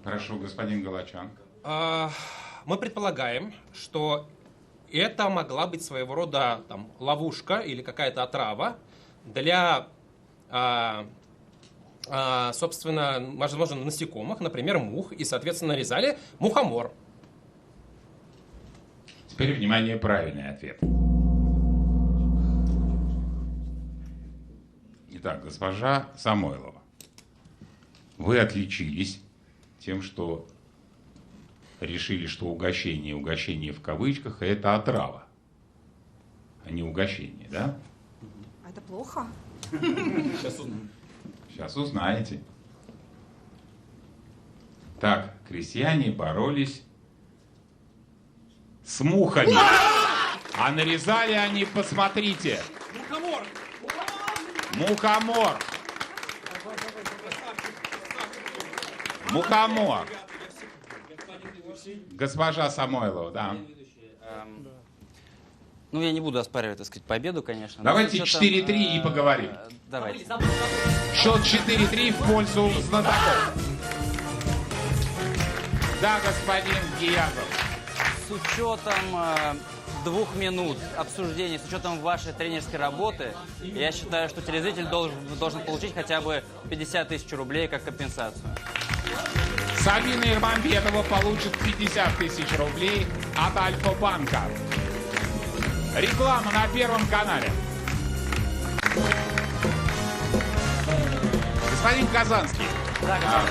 Прошу, господин Галачан. Мы предполагаем, что это могла быть своего рода там, ловушка или какая-то отрава для, собственно, возможно, насекомых, например, мух, и, соответственно, нарезали мухомор. Теперь, внимание, правильный ответ. Итак, госпожа Самойлова, вы отличились тем, что решили, что угощение в кавычках, это отрава, а не угощение, да? А это плохо? Сейчас узнаете. Так, крестьяне боролись с мухами. А нарезали они, посмотрите. Мухомор! Мухомор. Мухомор. Госпожа Самойлова, да. Ну, я не буду оспаривать, так сказать, победу, конечно. Давайте 4-3 и поговорим. Давайте. Счет 4-3 в пользу знатоков. Да, господин Гиязов. С учетом 2 минут обсуждений, с учетом вашей тренерской работы, я считаю, что телезритель должен получить хотя бы 50 тысяч рублей как компенсацию. Сабина Ирмамбетова получит 50 тысяч рублей от Альфа-банка. Реклама на Первом канале. Господин Казанский,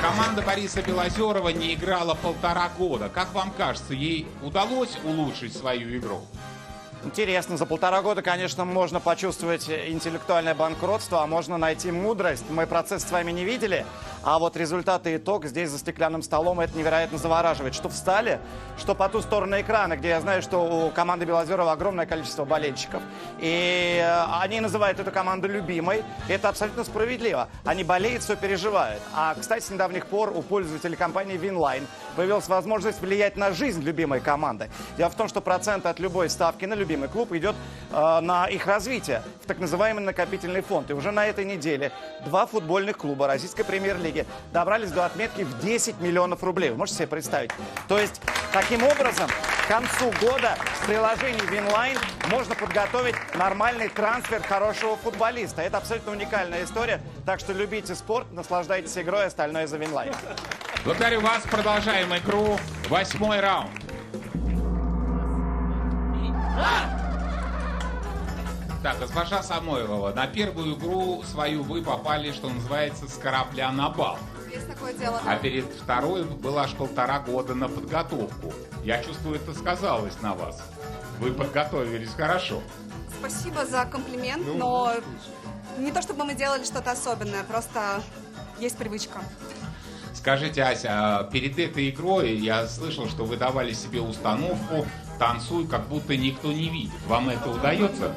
команда Бориса Белозерова не играла 1,5 года. Как вам кажется, ей удалось улучшить свою игру? Интересно, за 1,5 года, конечно, можно почувствовать интеллектуальное банкротство, а можно найти мудрость. Мы процесс с вами не видели, а вот результат и итог здесь за стеклянным столом, это невероятно завораживает. Что встали, что по ту сторону экрана, где я знаю, что у команды Белозерова огромное количество болельщиков. И они называют эту команду любимой. И это абсолютно справедливо. Они болеют, все переживают. А, кстати, с недавних пор у пользователей компании Winline появилась возможность влиять на жизнь любимой команды. Дело в том, что процент от любой ставки на любимый клуб идет на их развитие в так называемый накопительный фонд. И уже на этой неделе 2 футбольных клуба российской премьер-лиги добрались до отметки в 10 миллионов рублей. Вы можете себе представить? То есть, таким образом, к концу года в приложении Winline можно подготовить нормальный трансфер хорошего футболиста. Это абсолютно уникальная история. Так что любите спорт, наслаждайтесь игрой, остальное за Winline. Благодарю вас. Продолжаем игру. 8-й раунд. Так, госпожа Самойлова, на первую игру свою вы попали, что называется, с корабля на бал. Есть такое дело. А перед второй было аж 1,5 года на подготовку. Я чувствую, это сказалось на вас. Вы подготовились хорошо. Спасибо за комплимент, но не то чтобы мы делали что-то особенное, просто есть привычка. Скажите, Ася, перед этой игрой я слышал, что вы давали себе установку «танцуй, как будто никто не видит». Вам это удается?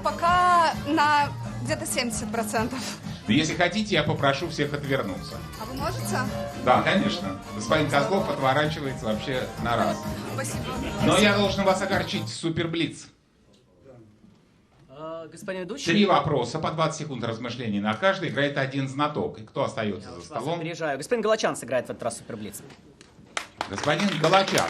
Пока на где-то 70%. Если хотите, я попрошу всех отвернуться. А вы можете? Да, конечно. Господин Козлов отворачивается вообще на раз. Спасибо. Но я должен вас огорчить. Суперблиц. Господин ведущий. 3 вопроса, по 20 секунд размышлений на каждый. Играет один знаток. И кто остается за столом? Приезжаю. Господин Галачан сыграет в этот раз Суперблиц. Господин Галачан.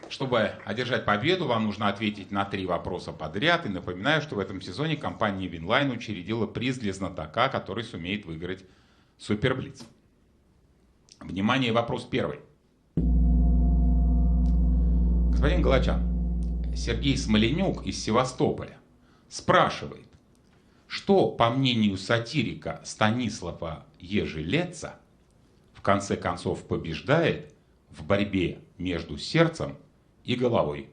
Чтобы одержать победу, вам нужно ответить на 3 вопроса подряд. И напоминаю, что в этом сезоне компания Winline учредила приз для знатока, который сумеет выиграть Суперблиц. Внимание, вопрос 1. Господин Галачан, Сергей Смоленюк из Севастополя спрашивает, что, по мнению сатирика Станислава Ежелеца, в конце концов побеждает в борьбе между сердцем и головой.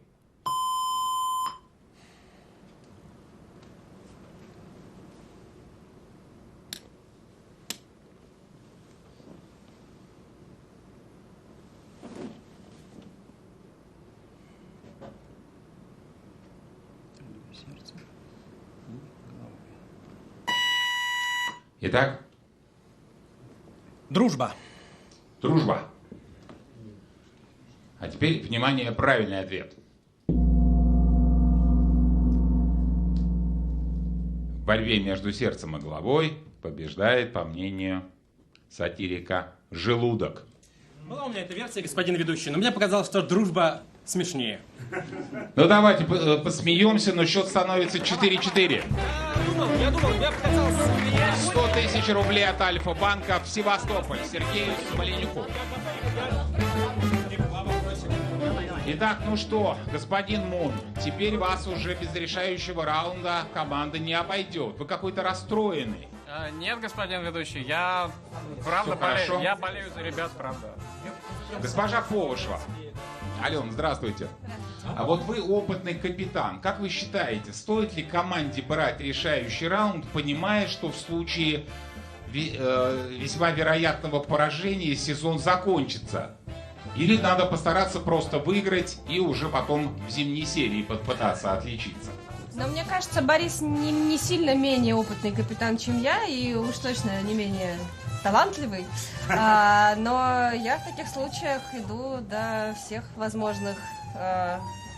Итак? Дружба. Дружба. А теперь, внимание, правильный ответ. В борьбе между сердцем и головой побеждает, по мнению сатирика, желудок. Была у меня эта версия, господин ведущий, но мне показалось, что дружба смешнее. Ну давайте посмеемся, но счет становится 4-4. Я думал, я показалось... 100 тысяч рублей от Альфа-банка в Севастополь Сергею Смоленюку. Итак, ну что, господин Мун, теперь вас уже без решающего раунда команда не обойдет. Вы какой-то расстроенный. Нет, господин ведущий, я правда болею. Я болею за ребят, правда. Госпожа Повышева. Алена, здравствуйте. А вот вы опытный капитан. Как вы считаете, стоит ли команде брать решающий раунд, понимая, что в случае весьма вероятного поражения сезон закончится? Или надо постараться просто выиграть и уже потом в зимней серии попытаться отличиться? Но мне кажется, Борис не сильно менее опытный капитан, чем я, и уж точно не менее талантливый. Но я в таких случаях иду до всех возможных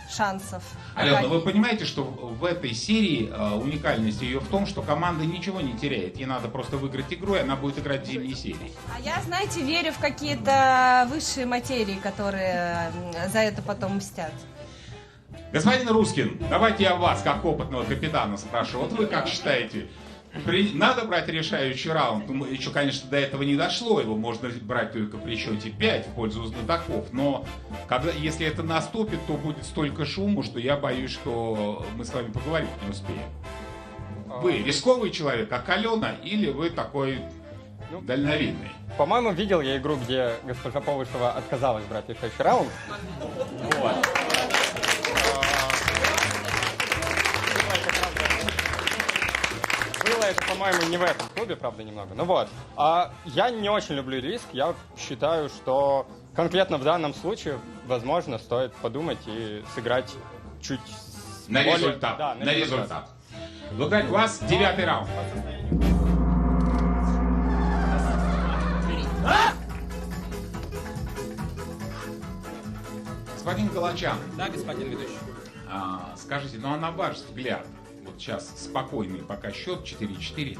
шансов. Алена, вы понимаете, что в этой серии уникальность ее в том, что команда ничего не теряет. Ей надо просто выиграть игру, и она будет играть в зимней серии. А я, знаете, верю в какие-то высшие материи, которые за это потом мстят. Господин Рускин, давайте я вас, как опытного капитана, спрошу. Вот вы как считаете, надо брать решающий раунд? Ну, еще, конечно, до этого не дошло, его можно брать только при счете 5 в пользу знатоков, но если это наступит, то будет столько шума, что я боюсь, что мы с вами поговорить не успеем. Вы рисковый человек, как Алена, или вы такой дальновидный? По-моему, видел я игру, где госпожа Повышева отказалась брать решающий раунд. Вот. Было это, по-моему, не в этом клубе, правда, немного. Ну вот. Я не очень люблю риск. Я считаю, что конкретно в данном случае, возможно, стоит подумать и сыграть чуть на более... результат. Да, на результат. Благодарю вас. 9-й раунд. Господин Калачан. Да, господин ведущий. Скажите, ну а на ваш взгляд, вот сейчас спокойный пока счет 4-4,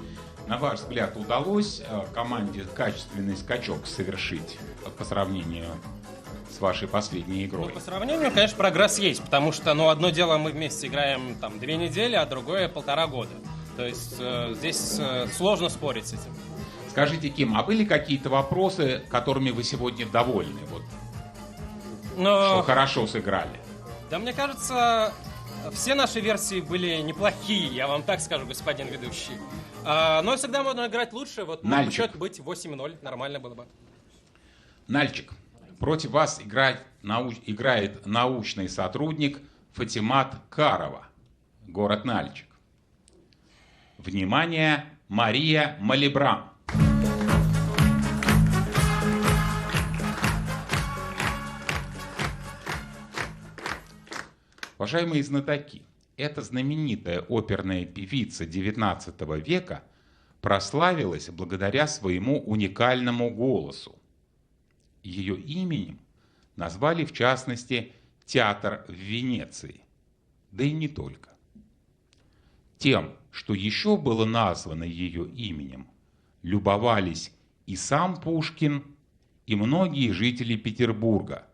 на ваш взгляд, удалось команде качественный скачок совершить по сравнению с вашей последней игрой? Ну, по сравнению, конечно, прогресс есть, потому что, одно дело мы вместе играем там 2 недели, а другое 1,5 года. То есть здесь сложно спорить с этим. Скажите, Ким, а были какие-то вопросы, которыми вы сегодня довольны? Вот, что хорошо сыграли? Да, мне кажется, все наши версии были неплохие, я вам так скажу, господин ведущий. Но всегда можно играть лучше, вот мог счет быть 8-0, нормально было бы. Нальчик, против вас играет научный сотрудник Фатимат Карова, город Нальчик. Внимание, Мария Малибран. Уважаемые знатоки, эта знаменитая оперная певица XIX века прославилась благодаря своему уникальному голосу. Ее именем назвали, в частности, театр в Венеции, да и не только. Тем, что еще было названо ее именем, любовались и сам Пушкин, и многие жители Петербурга,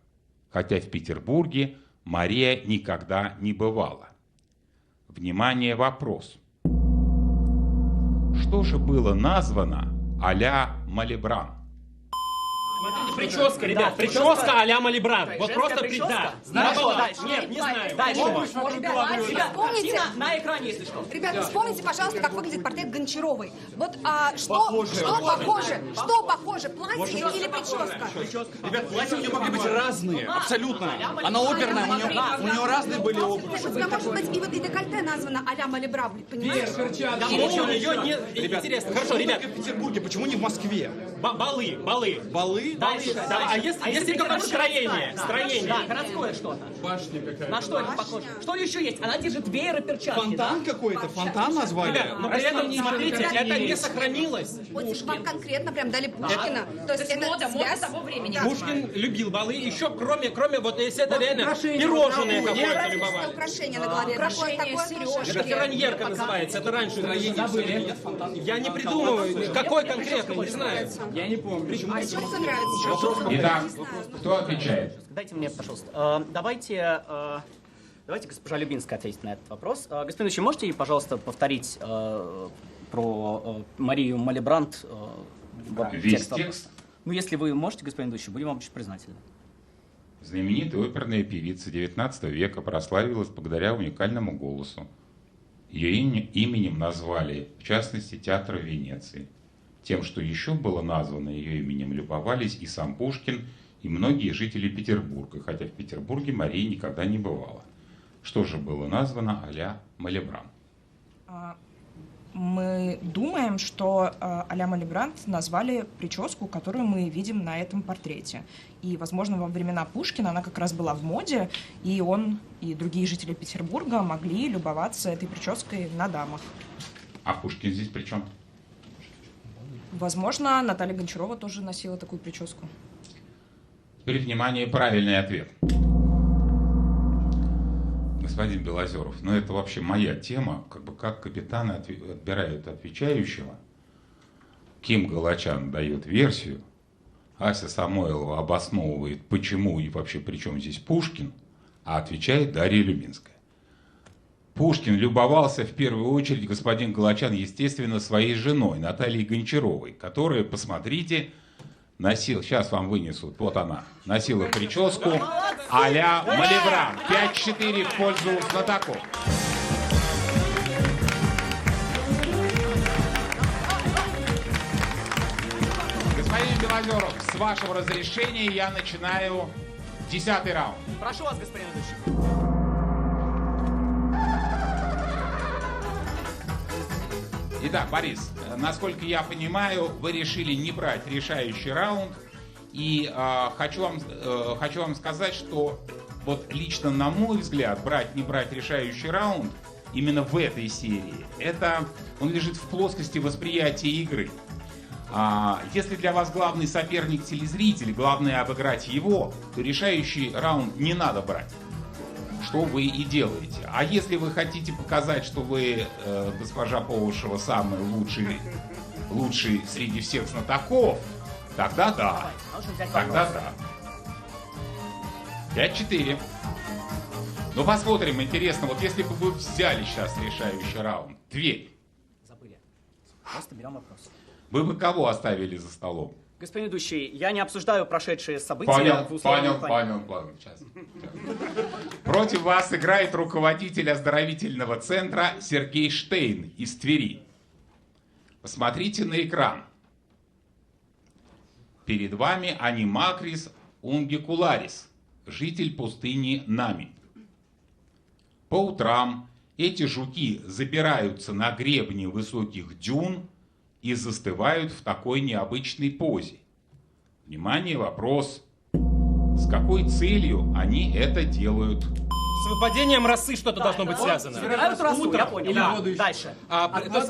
хотя в Петербурге Мария никогда не бывала. Внимание, вопрос. Что же было названо а-ля Малибран? Прическа, ребят, прическа а-ля Малибран. Вот просто прическа. Нет, не знаю. Дальше. Ребят, помните, на экране, если что. Ребята, вспомните, пожалуйста, как выглядит портрет Гончаровой. Вот что похоже, платье или прическа? Ребят, платья у нее могли быть разные, абсолютно. Она оперная, у нее разные были образы. Может быть, и вот и декольте названо а-ля Малибра, понимаете? Почему у нее нет? Интересно. Хорошо, ребят. В Петербурге, почему не в Москве? Балы? Дальше. А если какое строение? Да, городское что-то. Башня какая-то. На что это похоже? Что еще есть? Она держит веер и перчатки. Фонтан какой-то? Фонтан назвали? Ребят, но при этом, смотрите, это не сохранилось. Вот вам конкретно прям дали Пушкина. То есть это мода того времени. Пушкин любил балы, еще кроме вот если это реально пирожное какое-то любовали. Украшение на голове. Украшение, сережки. Это фероньерка называется, это раньше забыли. Я не придумываю, какой конкретно, не знаю. Я не помню. Итак, кто отвечает? Дайте мне, пожалуйста. Давайте госпожа Любинская ответит на этот вопрос. Господин Ильич, можете, пожалуйста, повторить про Марию Малибрант? Весь текст? Ну, если вы можете, господин ведущий, будем вам очень признательны. Знаменитая оперная певица XIX века прославилась благодаря уникальному голосу. Ее именем назвали, в частности, театр в Венеции. Тем, что еще было названо ее именем, любовались и сам Пушкин, и многие жители Петербурга, хотя в Петербурге Мария никогда не бывала. Что же было названо а-ля Малибран? Мы думаем, что а-ля Малибрант назвали прическу, которую мы видим на этом портрете. И, возможно, во времена Пушкина она как раз была в моде, и он и другие жители Петербурга могли любоваться этой прической на дамах. А Пушкин здесь при чем? Возможно, Наталья Гончарова тоже носила такую прическу. Теперь, внимание, правильный ответ. Господин Белозеров, ну это вообще моя тема, как капитаны отбирают отвечающего. Ким Галачан дает версию, Ася Самойлова обосновывает, почему и вообще при чем здесь Пушкин, а отвечает Дарья Люминская. Пушкин любовался в первую очередь, господин Галачан, естественно, своей женой Натальей Гончаровой, которая, посмотрите, носила, сейчас вам вынесут, вот она, носила прическу а-ля Малибран. 5-4 в пользу знатоков. Господин Белозеров, с вашего разрешения я начинаю 10-й раунд. Прошу вас, господин ведущий. Итак, Борис, насколько я понимаю, вы решили не брать решающий раунд. И хочу вам сказать, что вот лично на мой взгляд, брать-не брать решающий раунд именно в этой серии, он лежит в плоскости восприятия игры. Если для вас главный соперник телезритель, главное обыграть его, то решающий раунд не надо брать. Что вы и делаете. А если вы хотите показать, что вы, госпожа Полушева, самый лучший среди всех знатоков, тогда да. Тогда да. 5-4. Ну посмотрим, интересно, вот если бы вы взяли сейчас решающий раунд, Тверь. Забыли. Просто берем вопрос. Вы бы кого оставили за столом? Господин ведущий, я не обсуждаю прошедшие события. Понял. Сейчас. Против вас играет руководитель оздоровительного центра Сергей Штейн из Твери. Посмотрите на экран. Перед вами Анимакрис унгикуларис, житель пустыни Нами. По утрам эти жуки забираются на гребни высоких дюн и застывают в такой необычной позе. Внимание, вопрос. С какой целью они это делают? С выпадением росы что-то должно быть связано. Собирают росу, я понял. Да. Дальше. Она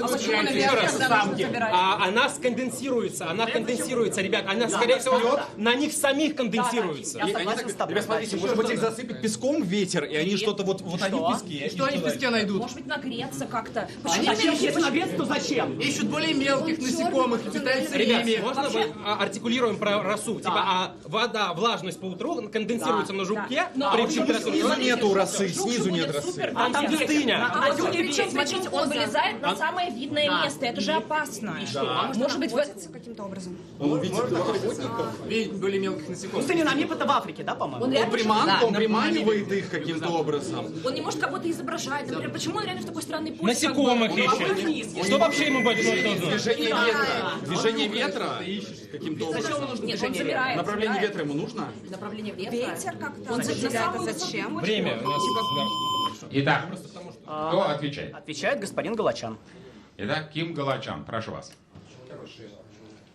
конденсируется, ребят. Она, скорее всего, на них самих конденсируется. Ребят, смотрите, может быть, их засыпет песком ветер, и они что-то вот они в песке. Что они в песке найдут? Может быть, нагреться как-то. Если нагреться, то зачем? Ищут более мелких насекомых и питаются ими. Ребят, можно мы артикулируем про росу? Типа, вода, влажность по утру конденсируется на жуке. Снизу нету росы, снизу нет росы. Там пустыня. Причем, смотрите, он вылезает на самое видное место. Это же опасно. Может быть, каким-то образом. Он видит более мелких насекомых. Пустыня Намиб — это в Африке, да, по-моему? Он приманивает их каким-то образом. Он не может кого-то изображать. Например, почему он реально в такой странной позе? Насекомых ищет. Что вообще ему будет нужно? Движение ветра каким-то образом. Нет, он забирает. Направление ветра ему нужно? Направление ветра. Ветер как-то. Он забирает. Зачем? Время у нас. Итак, кто отвечает? Отвечает господин Галачан. Итак, Ким Галачан, прошу вас.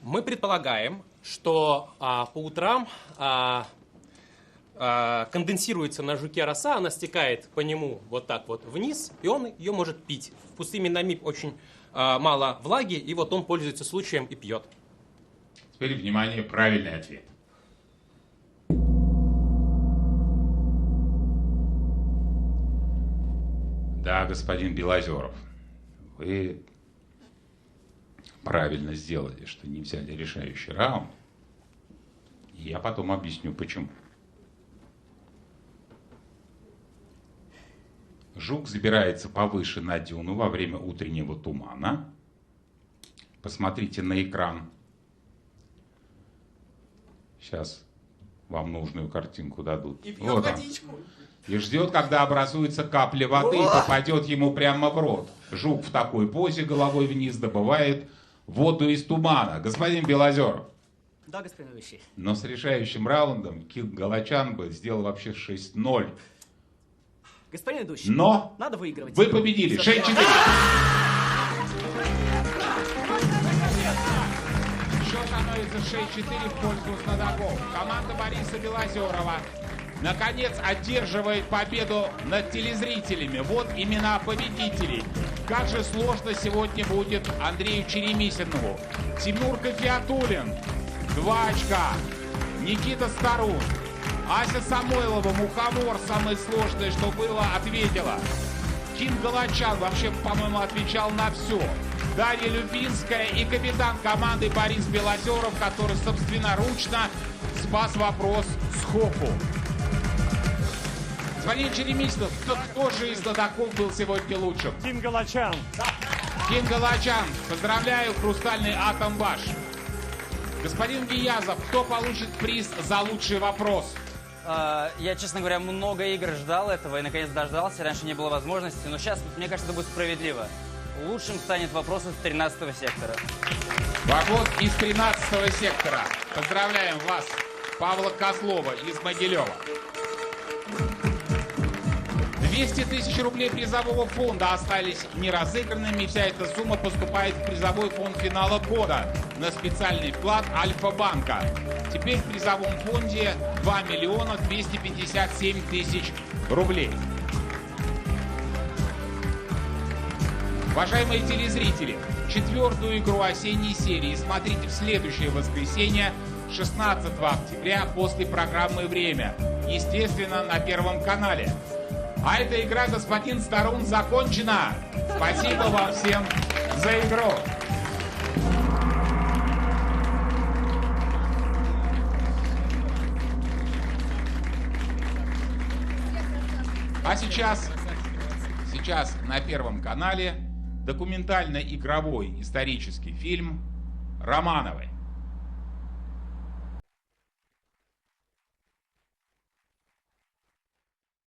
Мы предполагаем, что по утрам конденсируется на жуке роса, она стекает по нему вот так вот вниз, и он ее может пить. В пустыне Намиб очень мало влаги, и вот он пользуется случаем и пьет. Теперь, внимание, правильный ответ. Да, господин Белозеров, вы правильно сделали, что не взяли решающий раунд. И я потом объясню, почему. Жук забирается повыше на дюну во время утреннего тумана. Посмотрите на экран. Сейчас вам нужную картинку дадут. И пьет вот водичку. И ждет, когда образуется капля воды и попадет ему прямо в рот. Жук в такой позе головой вниз добывает воду из тумана. Господин Белозеров. Да, господин ведущий. Но с решающим раундом Ким Галачан бы сделал вообще 6-0. Господин ведущий. Но надо выигрывать. Вы победили. 6-4. Счет становится 6-4 в пользу знатоков. Команда Бориса Белозерова наконец одерживает победу над телезрителями. Вот имена победителей. Как же сложно сегодня будет Андрею Черемисинову. Тимур Кофеатуллин 2 очка. Никита Старун Ася Самойлова, мухомор, самое сложное, что было, ответила. Ким Галачан вообще, по-моему, отвечал на все. Дарья Любинская и капитан команды Борис Белозеров, который собственноручно спас вопрос сходу. Господин Черемисов, кто же из знатоков был сегодня лучшим? Ким Галачан. Ким Галачан, поздравляю, хрустальный атом ваш. Господин Гиязов, кто получит приз за лучший вопрос? Я, честно говоря, много игр ждал этого и наконец дождался. Раньше не было возможности, но сейчас, мне кажется, это будет справедливо. Лучшим станет вопрос из 13-го сектора. Вопрос из 13-го сектора. Поздравляем вас, Павла Козлова из Могилева. 200 тысяч рублей призового фонда остались неразыгранными. Вся эта сумма поступает в призовой фонд финала года на специальный вклад Альфа-банка. Теперь в призовом фонде 2 миллиона 257 тысяч рублей. Уважаемые телезрители, 4-ю игру осенней серии смотрите в следующее воскресенье, 16 октября, после программы «Время». Естественно, на Первом канале. А эта игра, господин Старун, закончена. Спасибо вам всем за игру. А сейчас на Первом канале документально-игровой исторический фильм «Романовы».